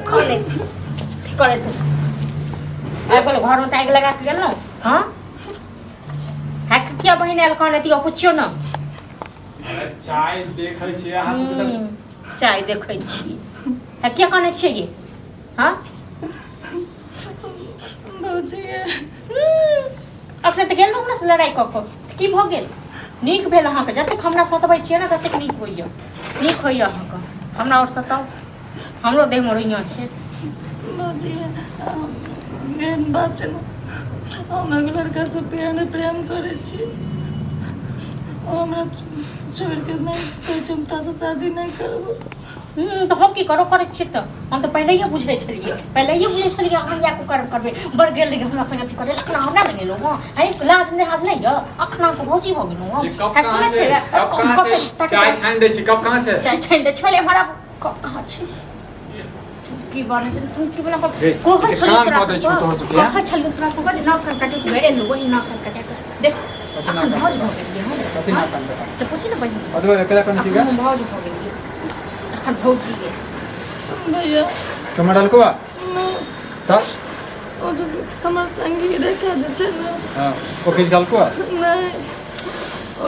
खा ले करे थे आ बोल घर में ताग लगा के गेल न हां है किया बहिन आल कहले ती पूछियो न चाय देखै छी अहाँ सब चाय देखै छी है किया कहने छी ये हां भौजी अपने त गेल न से लड़ाई क की भ गेल नीक भेल अहाँ के जते हमरा सतबै छियै न तते नीक होइय अहाँ के हमरा और सताउ हमरो देह में रोइया छै भौजी एहन बात छै न हम एगो लड़का से प्रेम करै छी हमरा छोड़ के नहीं कोई क्षमता से शादी नहीं करबो तो हम की करो करे छी त हम तो पहले ही बुझै छलिए हम या को करबे बड़ गेल रही हमरा संग अथी करे लेकिन हमरा लगे लो है लाज नहीं हाज नहीं अखना को भौजी भ गेलो हम चाय छान दै छी कब कहां छै चाय छान दै छले हमरा कब कहां छै की बने तू की बोला को हर छलिए तोरा सब ना कर काटे के एलो वही ना कर काटे देख अखन भौज भ गेलिए कथि ना कर से पूछी ना बहिन अदो एकला कोन छी गा भौज भ गेलिए अखन भौजी के भैया टमाटर को त ओ जो हमर संगी रेखा जे छै न हां ओके डाल को नहीं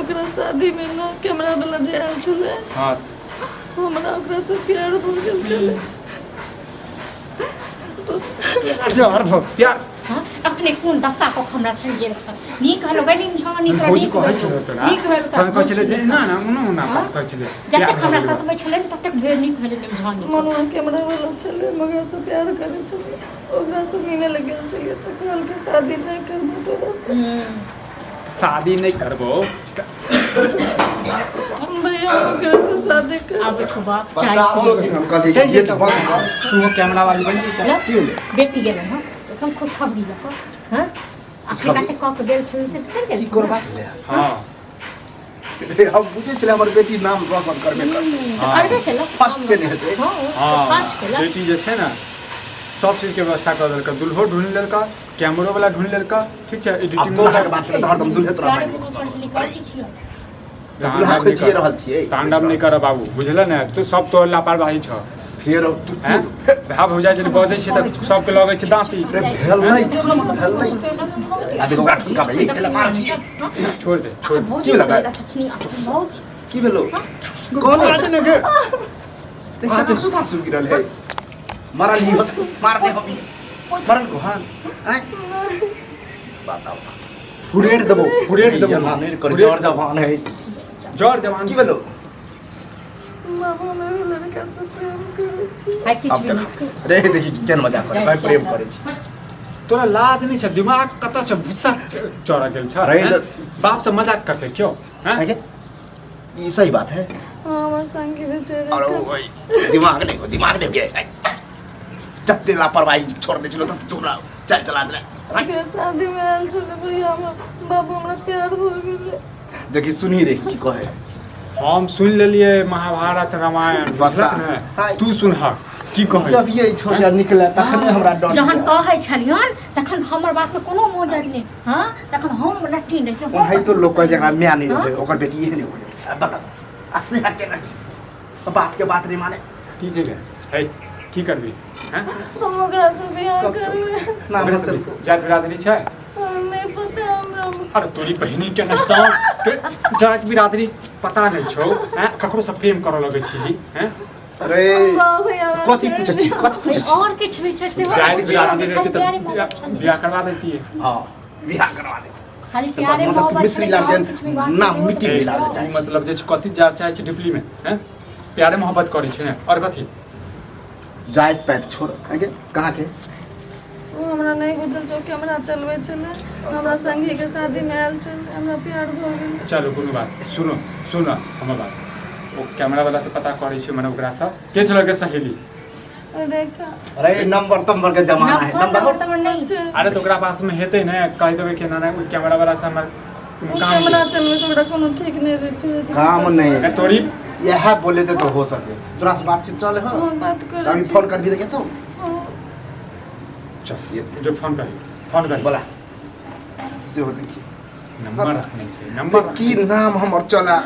ओकरा शादी में न कैमरा वाला जे आयल छले हां हमरा ओकरा से प्यार भ गेल छले प्यार हां अपने कोन दशा को हमरा થઈ गेल छ नीक हलो बनी छानी कर भौजी कहै छलो तोरा नीक भेल त कहै छले जे ना कहै छले जते हमरा साथ में छले तते नीक भेल निम छानी मनुआ कैमरा वाला छले मगर से प्यार करे छले ओकरा से मिले लगे छले तो कहल के शादी नहीं करबो तोरा से शादी नहीं करबो भैया ओकरा से शादी कर अब देखो बाप 50 दिन हम कहली ये तो बंद कर तू कैमरा वाली बन गई क्यों बेटी गेल हां एकदम खुश खबरी लको हां अपने काटे कक गेल छ से फिर गेल की करबा हां हम बुझे छले हमर बेटी नाम रोशन करबे करबे केला फर्स्ट के नहीं हेतै हां बेटी जे छै ना सब चीज के व्यवस्था कर देलका दुल्हो ढूंढ लेलका कैमरो वाला ढूंढ लेलका ठीक छै एडिटिंग वाला के बात कर हरदम दुल्हे तोरा माइन दुल्हा के जी रहल छियै तांडव नहीं कर बाबू बुझले ना तू सब तो लापरवाही छ फिर तू भाव भौजा जे बजै छै त सब के लगै छै दांती भेल नहीं अभी ओकरा ठुका भाई केला मार छी छोड़ दे की लगा की भेलो कौन आज ने के देखा तो सुधार सुन गिरल है मारा ली मार दे हम मरल को हां हैं बताओ फुरेट दबो नहीं कर जोर जवान है जोर जवान की भेलो बाबा मैं लड़का से प्रेम करे छी अब देख रे देखी केन मजाक करे भाई प्रेम करे छी तोरा लाज नहीं छ दिमाग कत छ भुस्सा चढ़ा गेल छ रे बाप से मजाक करते क्यों हैं ये सही बात है हमर संगी बेचारे अरे ओए दिमाग नहीं गया जत्ते लापरवाही छोड़ने चलो तो तुमरा चल चला दे ओकरा शादी में आयल छले भैया बाबू हमरा प्यार भ गेले देखी सुनी रे की कहे हम सुन लेलिए महाभारत रामायण बता तू सुनहा की कहे जब ये छोरिया निकले तखन हमरा डर जहन कहै छलियन तखन हमर बात में कोनो मोजर नहीं हां तखन हम नठी नहीं है तो लोग जगह म्या नहीं होय ओकर बेटी ये नहीं होय बता असली हके लगी बाप के बात नहीं माने की छै है की करबी हैं हम ओकरा से बियाह करबे ना से जात बिरादरी छै नहीं पता हमरा अरे तोरी बहिनी के नस्ता जात बिरादरी पता नहीं छौ हैं ककरो से प्रेम करऽ लगै छी हैं अरे कथि पूछै छी और किछ भी छै से जात बिरादरी रहै त बियाह करवा देती है हां बियाह करवा दे खाली प्यारे मतलब मोहब्बत मिस्री लाल ना मिट्टी मिला दे चाहिए मतलब जे कथि जात चाहे छै डिप्ली में हैं प्यारे मोहब्बत करै छै और कथि जायत पैत छोड़ आगे कहां के वो हमरा नहीं बुझल छौ कि हमरा चलबै छले हमरा संगी के शादी में आयल छले हमरा प्यार भ गेल चलो कोनो बात सुनो हमर बात ओ कैमरा वाला से पता करै छै मने ओकरा से के छलो के सहेली रेखा अरे नंबर के जमाना है नंबर नहीं अरे तो ओकरा पास में हेतै ने कह देबै कि ना कैमरा वाला से हमर काम कैमरा चलबै छोड़ा कोनो ठीक नहीं रे छै काम नहीं तोरी यह बोले तो हो सके तोरा से बातचीत चले हो हम बात करे हम फोन कर भी दे तो चल ये जो फोन कर बोला से हो देखी नंबर रखने छै नंबर की नाम हमर चला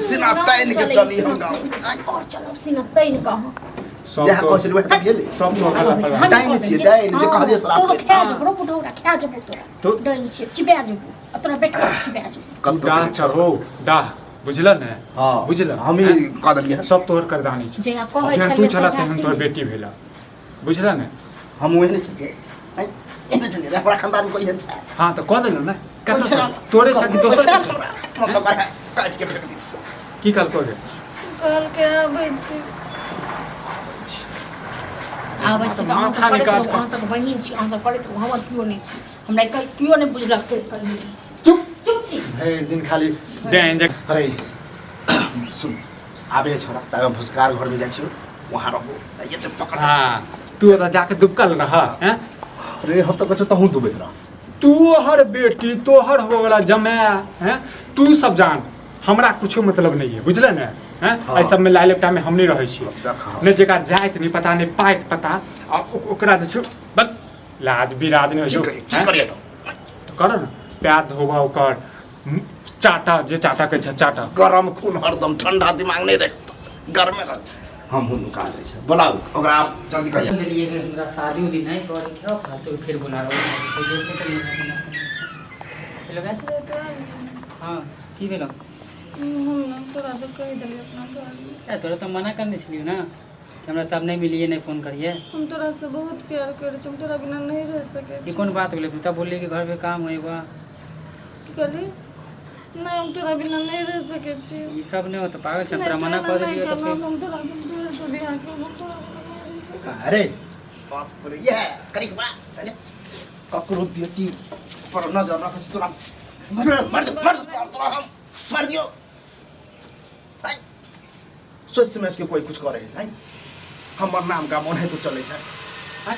सिना तैन के चली हम गांव और चलो सिना तैन कह सब जहाँ तो- कहलिए वह भेले सब तो अगला पड़ा डाइन छिए डाइन जे कहलिए श्राप तो दे। खा जबरो बुढ़ौरा खा जबो तोरा तो- डइन छे चिबा जबो तोरा बेटा चिबा जबो तू डाह चढ़ो डाह बुझल ने हां बुझल हम ही कह देलिए सब तोहर करदानी छै जे आ कहै जेहन छलिए तू छला तेहन तोहर बेटी भेला बुझल ने हम ओहे नहीं छिए एने छलिए हमरा खानदान में कोई है छै हाँ तो कह देलो ने कत से तोरे छ कि दोसर के छ? मतलब काट के फेंक दी की कल को गे कल के आबै छी आबै छी त माथा हम निकास सब कर। अहाँ सब बहिन छी अहाँ सब करैत रहू, हमर कियो नहीं छी हमरा कल कियो नहीं बुझलक के कहियो चुप चुप छी भरि दिन खाली डेन जे अरे सुन आबे छोरा तब भुसकार घर में जाइ छियो वहां रहो ये तो पकड़ हां तू तो जाके दुबकल रह हैं अरे हम तो कछ तहु दुबे रहा तोहर बेटी तोहर हो वाला जमै हैं तू सब जान हमरा कुछो मतलब नहीं है बुझले ने हैं हाँ। एहि सब में लाइ लेपटा में हम नहीं रहै छी देखा ने जेका जाइत नहीं पता नहीं पाइत पता आ ओकरा जे छै बस लाज बिराद नहीं हो की करिए तो तो कर ना प्यार धोबा ओकर चाटा जे चाटा के छै चाटा गरम खून हरदम ठंडा दिमाग नहीं रहे घर में रह हम हुन निकाल दे छै बुलाओ ओकरा आप जल्दी कहिए के लिए कि हमरा शादी उदी नहीं करे क्या तो फिर बुला रहा हूँ तो दोस्त के लिए हेलो गाइस हाँ की भेलो हम तोरा तो कह देलिए अपना घर तोरा तो मना करने छलियो ना कि हमरा सब नहीं मिलिए नहीं फोन करिए हम तोरा से बहुत प्यार करे छी, हम तोरा बिना नहीं रह सके ये कौन बात बोले तू तब बोली कि घर पे काम होएगा की कहली नहीं हम तोरा बिना नहीं रह सके छी ये सब नहीं होता पागल छ तोरा मना कर दिलियो तो फिर हम तोरा से बिना के हम तोरा बिना नहीं रह सके अरे बाप रे ये करी बा अरे ककरो बेटी पर नजर रख तोरा मर तोरा हम मार दियो हाय सोच समझ के कोई कुछ करे हाय हमर नाम का मन है तो चले छै हाय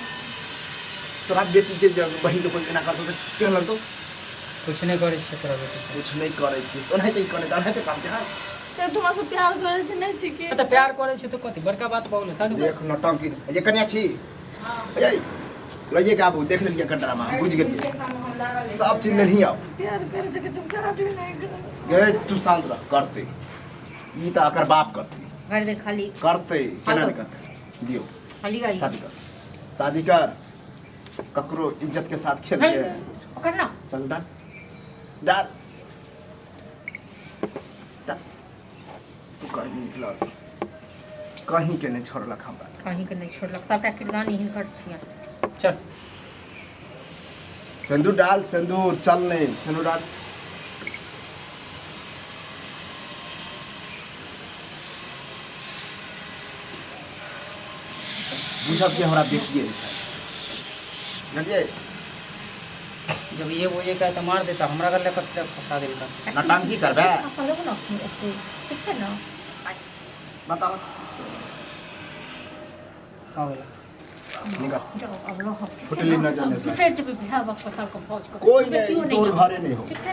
तोरा बेटी के जब बहिन कोई केना करतो त केहन लगतो कुछ नहीं करे छ तोरा बेटी कुछ नहीं करे छी तो नहीं करे त नहीं काम के हां ते तुमा से प्यार करे छी नहीं छी के तो प्यार करे छ तो कथि बड़का बात बोले साडू देख नटंकी ये कन्या छी हां ये लइए के आबू देख लेलिए कंडरा में बुझ गेलिए सब चीज ले ही आओ प्यार करे छी के शादी नहीं करे गए तू शांत रह करते ई त अकर बाप करते घर दे खाली करते केना नहीं करते दियो खाली गई शादी कर ककरो इज्जत के साथ खेल नहीं के पकड़ ना चल डाल डाल डाल तू कहीं निकल कहीं के नहीं छोड़लक हमरा कहीं के नहीं छोड़लक सबटा किरदानी हिनकर छियन चल सिंदूर डाल सिंदूर चल नहीं सिंदूर डाल बुझब कि हमरा बेटिए छै बुझलिए जब ये वो ये कहता तो मार देता हमरा गले कत फंसा देता नटांकी करबे अपन लोग ना ठीक है ना बताओ हो गेला निकल जाओ अब लो फुटली नजर में से। सेठ जी भी बिहार वक्त पर सबको फौज को कोई नहीं तोर घरे नहीं हो ठीक है